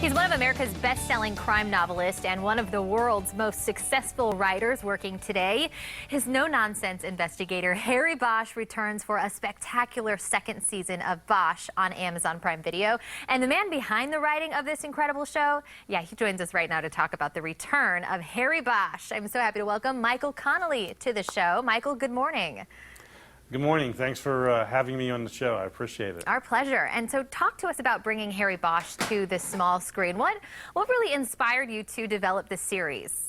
He's one of America's best-selling crime novelists and one of the world's most successful writers working today. His no-nonsense investigator, Harry Bosch, returns for a spectacular second season of Bosch on Amazon Prime Video. And the man behind the writing of this incredible show, he joins us right now to talk about the return of Harry Bosch. I'm so happy to welcome Michael Connelly to the show. Michael, good morning. Good morning. Thanks for having me on the show. I appreciate it. Our pleasure. And so talk to us about bringing Harry Bosch to the small screen. What really inspired you to develop this series?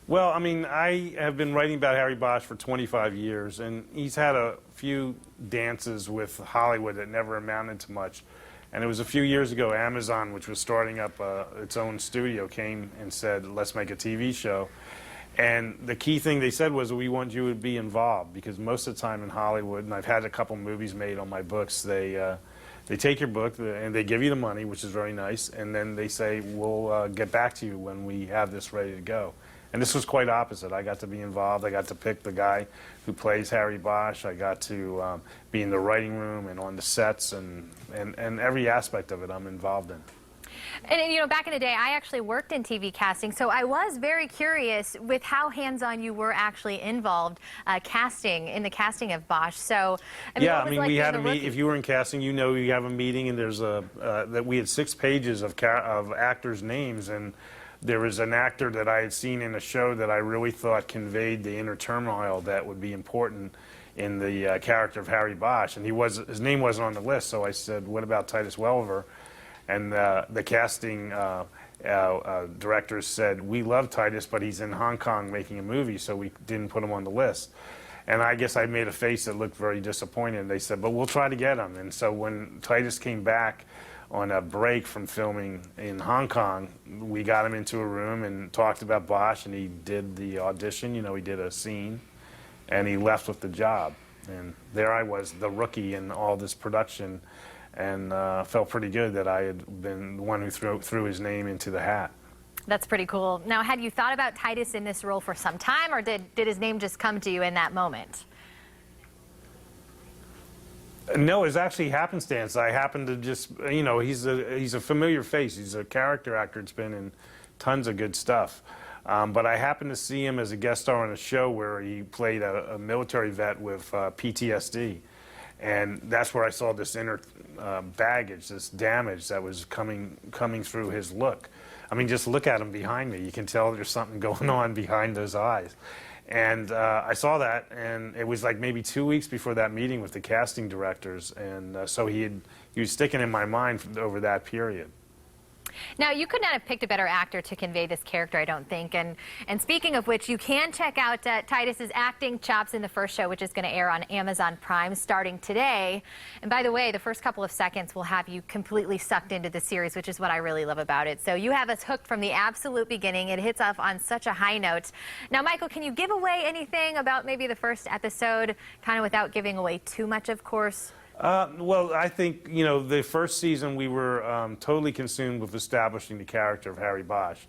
Well, I mean, I have been writing about Harry Bosch for 25 years, and he's had a few dances with Hollywood that never amounted to much. And it was a few years ago, Amazon, which was starting up its own studio, came and said, let's make a TV show. And the key thing they said was, we want you to be involved, because most of the time in Hollywood, and I've had a couple movies made on my books, they take your book and they give you the money, which is very nice, and then they say, we'll get back to you when we have this ready to go. And this was quite opposite. I got to be involved. I got to pick the guy who plays Harry Bosch. I got to be in the writing room and on the sets, and every aspect of it I'm involved in. And, you know, back in the day, I actually worked in TV casting, so I was very curious with how hands-on you were actually involved in the casting of Bosch. So, I mean, we had a meet. If you were in casting, you know, you have a meeting, and there's that we had 6 pages of actors' names, and there was an actor that I had seen in a show that I really thought conveyed the inner turmoil that would be important in the character of Harry Bosch, and his name wasn't on the list. So I said, "What about Titus Welliver?" And the casting directors said, we love Titus, but he's in Hong Kong making a movie, so we didn't put him on the list. And I guess I made a face that looked very disappointed. And they said, but we'll try to get him. And so when Titus came back on a break from filming in Hong Kong, we got him into a room and talked about Bosch, and he did the audition. You know, he did a scene, and he left with the job. And there I was, the rookie in all this production, and felt pretty good that I had been the one who threw his name into the hat. That's pretty cool. Now, had you thought about Titus in this role for some time, or did his name just come to you in that moment? No, it's actually happenstance. I happened to just, you know, he's a familiar face. He's a character actor. It's been in tons of good stuff. But I happened to see him as a guest star on a show where he played a military vet with PTSD. And that's where I saw this inner baggage, this damage that was coming through his look. I mean, just look at him behind me. You can tell there's something going on behind those eyes. And I saw that, and it was like maybe 2 weeks before that meeting with the casting directors. And so he was sticking in my mind over that period. Now, you could not have picked a better actor to convey this character, I don't think. And speaking of which, you can check out Titus's acting chops in the first show, which is going to air on Amazon Prime starting today. And by the way, the first couple of seconds will have you completely sucked into the series, which is what I really love about it. So you have us hooked from the absolute beginning. It hits off on such a high note. Now, Michael, can you give away anything about maybe the first episode, kind of without giving away too much, of course? Well, I think, you know, the first season we were totally consumed with establishing the character of Harry Bosch.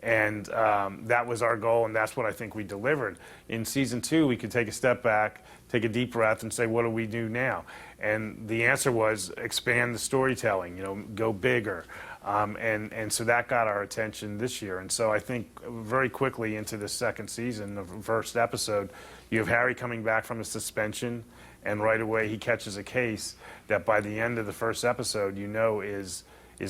And that was our goal, and that's what I think we delivered. In season 2, we could take a step back, take a deep breath, and say, what do we do now? And the answer was expand the storytelling, you know, go bigger. And so that got our attention this year. And so I think very quickly into the second season, the first episode, you have Harry coming back from a suspension, and right away he catches a case that by the end of the first episode, you know, is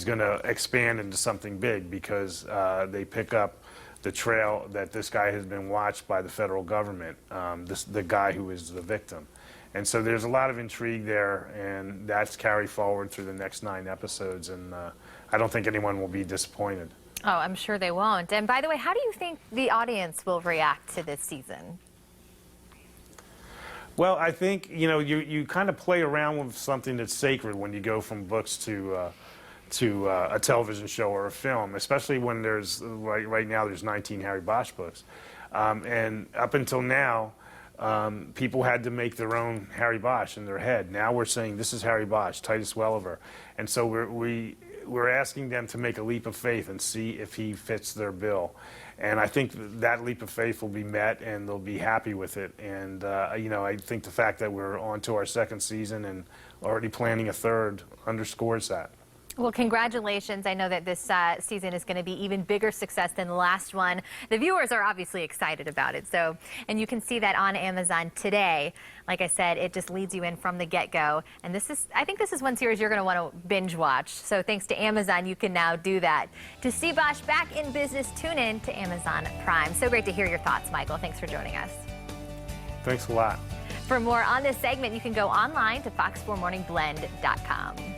going to expand into something big, because they pick up the trail that this guy has been watched by the federal government, the guy who is the victim. And so there's a lot of intrigue there, and that's carried forward through the next 9 episodes, and I don't think anyone will be disappointed. Oh, I'm sure they won't. And by the way, how do you think the audience will react to this season? Well, I think, you know, you kind of play around with something that's sacred when you go from books to a television show or a film, especially when there's, right now there's 19 Harry Bosch books. And up until now, people had to make their own Harry Bosch in their head. Now we're saying, this is Harry Bosch, Titus Welliver. And so we're asking them to make a leap of faith and see if he fits their bill. And I think that leap of faith will be met, and they'll be happy with it. And, you know, I think the fact that we're on to our second season and already planning a third underscores that. Well, congratulations. I know that this season is going to be even bigger success than the last one. The viewers are obviously excited about it. So, and you can see that on Amazon today. Like I said, it just leads you in from the get-go. And I think this is one series you're going to want to binge watch. So thanks to Amazon, you can now do that. To see Bosch back in business, tune in to Amazon Prime. So great to hear your thoughts, Michael. Thanks for joining us. Thanks a lot. For more on this segment, you can go online to fox4morningblend.com.